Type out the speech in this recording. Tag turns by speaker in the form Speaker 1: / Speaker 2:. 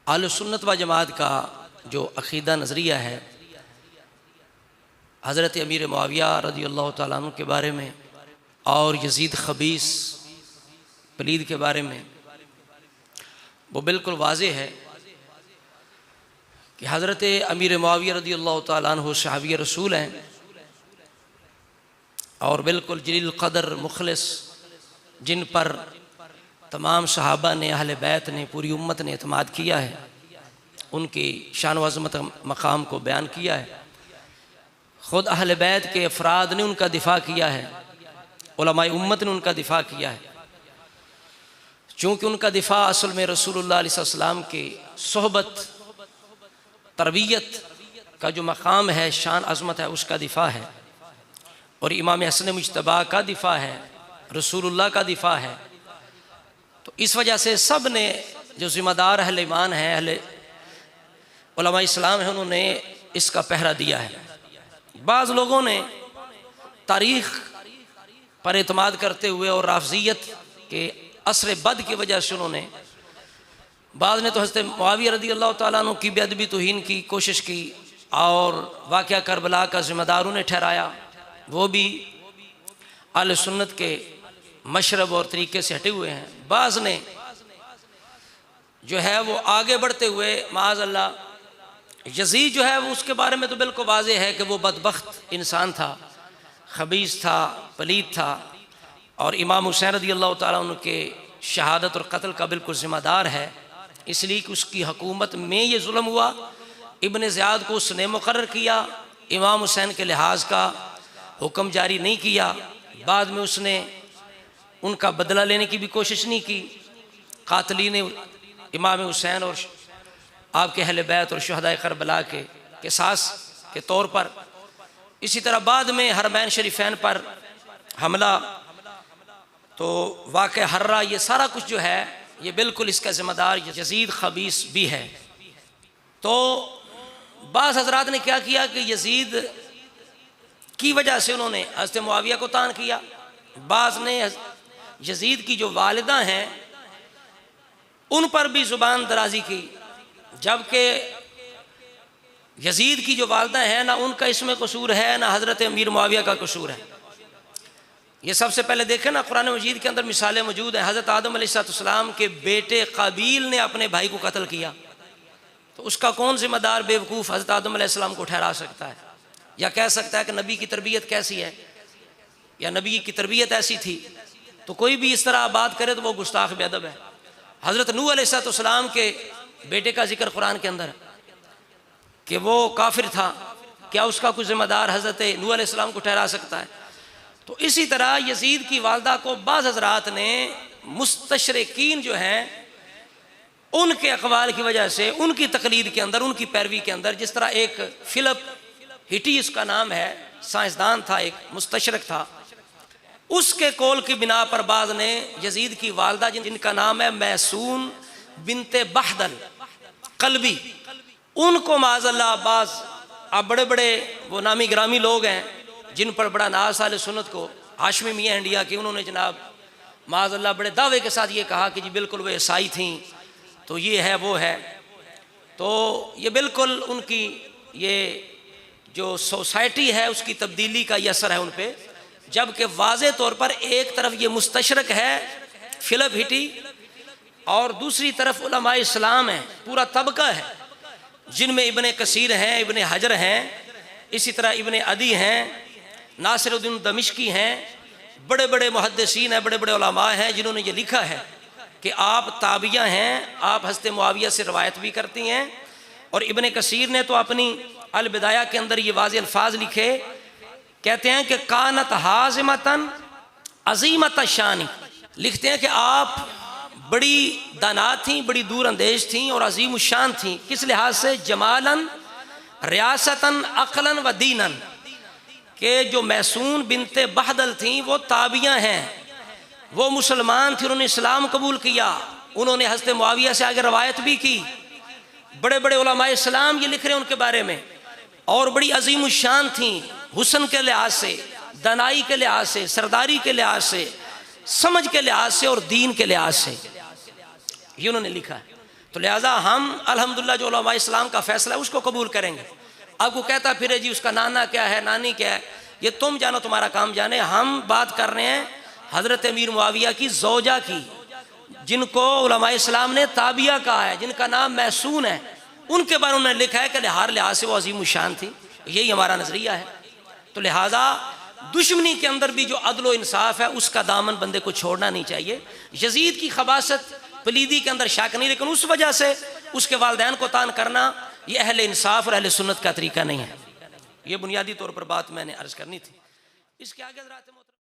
Speaker 1: अहले सुन्नत व जमात का जो अक़ीदा नज़रिया है हज़रत अमीर मुआविया रज़ियल्लाहु ताला अन्हु के बारे में और यज़ीद ख़बीस पलीद के बारे में वो बिल्कुल वाज़ेह है कि हज़रत अमीर मुआविया रज़ियल्लाहु ताला अन्हु सहाबी रसूल हैं और बिल्कुल जलील क़दर मुखलिस, जिन पर तमाम सहाबा ने, अहले बैत ने, पूरी उम्मत ने एतमाद किया है, उनकी शान व अज़मत मकाम को बयान किया है। ख़ुद अहले बैत के अफराद ने उनका दिफ़ा किया है, उलमाए उम्मत ने उनका दिफ़ा किया है। चूँकि उनका दिफ़ा असल में रसूलुल्लाह अलैहि वसल्लम की सोहबत तरबियत का जो मकाम है, शान अज़मत है, उसका दिफ़ा है और इमाम हसन मुज्तबा का दिफ़ा है, रसूलुल्लाह का दिफ़ा है। तो इस वजह से सब ने जो ज़िम्मेदार अहले ईमान हैं, अहले उलमा इस्लाम हैं, उन्होंने इसका पहरा दिया है। बाज़ लोगों ने तारीख़ पर एतमाद करते हुए और राफ़ज़ियत के असर बद की वजह से उन्होंने, बाज़ ने तो हज़रत मुआविया रज़ियल्लाहु ताला अन्हु की बेअदबी तौहीन की कोशिश की और वाक़या करबला का ज़िम्मेदार उन्हें ठहराया। वो भी अहले सुन्नत के मशरब और तरीके से हटे हुए हैं। बाज़ ने जो है वो आगे बढ़ते हुए माज़अल्लाह यज़ीद जो है वो उसके बारे में तो बिल्कुल वाज़ेह है कि वो बदबख्त इंसान था, खबीस था, पलीद था और इमाम हुसैन रज़ियल्लाहु ताला अन्हु के शहादत और कत्ल का बिल्कुल ज़िम्मेदार है, इसलिए कि उसकी हुकूमत में ये जुल्म हुआ। इब्न ज़ियाद को उसने मुकर्रर किया, इमाम हुसैन के लिहाज का हुक्म जारी नहीं किया। बाद में उसने उनका बदला लेने की भी कोशिश नहीं की, कातलीन इमाम हुसैन और आपके अहले बैत और शुहदाए करबला के किसास के तौर पर। इसी तरह बाद में हरमैन शरीफैन पर हमला, तो वाक़या हर्रा, ये सारा कुछ जो है ये बिल्कुल इसका ज़िम्मेदार यज़ीद ख़बीस भी है। तो बाज़ हज़रात ने क्या किया कि यज़ीद की वजह से उन्होंने हज़रत मुआविया को तान किया। बाज़ ने यज़ीद की जो वालिदा हैं उन पर भी ज़ुबान दराज़ी की, जबकि यज़ीद की जो वालिदा है ना उनका इसमें कसूर है ना हज़रत अमीर मुआविया का कसूर है। ये सबसे पहले देखें ना, कुरान मजीद के अंदर मिसालें मौजूद हैं। हज़रत आदम अलैहिस्सलाम के बेटे काबील ने अपने भाई को कत्ल किया, तो उसका कौन ज़िम्मेदार बेवकूफ़ हज़रत आदम अलैहिस्सलाम को ठहरा सकता है या कह सकता है कि नबी की तरबियत कैसी है या नबी की तरबियत ऐसी थी। तो कोई भी इस तरह बात करे तो वो गुस्ताख बेअदब है। हज़रत नूह अलैहिस्सलाम के बेटे का जिक्र कुरान के अंदर कि वो काफिर था, क्या उसका कुछ ज़िम्मेदार हज़रत नूह अलैहिस्सलाम को ठहरा सकता है? तो इसी तरह यज़ीद की वालदा को बाज़ हज़रात ने मुस्तशरिकीन जो हैं उनके अक़वाल की वजह से, उनकी तक़लीद के अंदर, उनकी पैरवी के अंदर, जिस तरह एक फ़िलिप हिटी उसका नाम है, साइंसदान था, एक मुस्तशरक था, उसके कौल की बिना पर बाज़ ने यज़ीद की वालदा जिनका नाम है मैसून बिनते बहदल कल्बी, उनको माज़अल्लाह बाज़ अब बड़े बड़े वो नामी ग्रामी लोग हैं जिन पर बड़ा नाज़ अहले सुन्नत को, हाशमी मियाँ इंडिया के, उन्होंने जनाब माज़अल्लाह बड़े दावे के साथ ये कहा कि जी बिल्कुल वो ईसाई थी, तो ये है वो है। तो ये बिल्कुल उनकी ये जो सोसाइटी है उसकी तब्दीली का ये असर है उन पर। जबकि वाज़े तौर पर एक तरफ ये मुस्तशरक है फ़िलिप हिटी और दूसरी तरफ उलमा इस्लाम है, पूरा तबका है जिनमें इब्ने कसीर हैं, इब्ने हजर हैं, इसी तरह इब्ने अदी हैं, नासिरुद्दीन दमिश्की हैं, बड़े बड़े मुहद्दिसीन हैं, बड़े बड़े उलमा हैं जिन्होंने ये लिखा है कि आप ताबिया हैं, आप हज़रत मुआविया से रवायत भी करती हैं। और इब्ने कसीर ने तो अपनी अल बिदाया के अंदर ये वाज़ेह अल्फाज लिखे, कहते हैं कि कानत हाज़िमतन अज़ीमत शानी, लिखते हैं कि आप बड़ी दाना थी, बड़ी दूर अंदेश थी और अजीम शान थी। किस लिहाज से? जमालन, रियासतन, अक़लन व दीनन, के जो मैसून बिनते बहदल थी वो ताबियाँ हैं, वो मुसलमान थी, उन्होंने इस्लाम कबूल किया, उन्होंने हज़रत मुआविया से आगे रवायत भी की। बड़े बड़े उलमा इस्लाम ये लिख रहे हैं उनके बारे में, और बड़ी अजीम शान थी हुस्न के लिहाज से, दनाई के लिहाज से, सरदारी के लिहाज से, समझ के लिहाज से और दीन के लिहाज से, ये उन्होंने लिखा है। तो लिहाजा हम अल्हम्दुलिल्लाह जो उलमा इस्लाम का फैसला है उसको कबूल करेंगे। आपको कहता फिरे जी उसका नाना क्या है, नानी क्या है, ये तुम जानो, तुम्हारा काम जाने। हम बात कर रहे हैं हज़रत अमीर मुआविया की ज़ौजा की, जिनको उलमा इस्लाम ने ताबिया कहा है, जिनका नाम महसून है। उनके बारे में उन्होंने लिखा है कि हर लिहाज से वो अजीम शान थी। यही हमारा नज़रिया है। तो लिहाजा दुश्मनी के अंदर भी जो अदल व इंसाफ है उसका दामन बंदे को छोड़ना नहीं चाहिए। यजीद की खबासत पलीदी के अंदर शक नहीं, लेकिन उस वजह से उसके वालिदैन को तान करना ये अहले इंसाफ और अहले सुन्नत का तरीका नहीं है। ये बुनियादी तौर पर बात मैंने अर्ज़ करनी थी। इसके आगे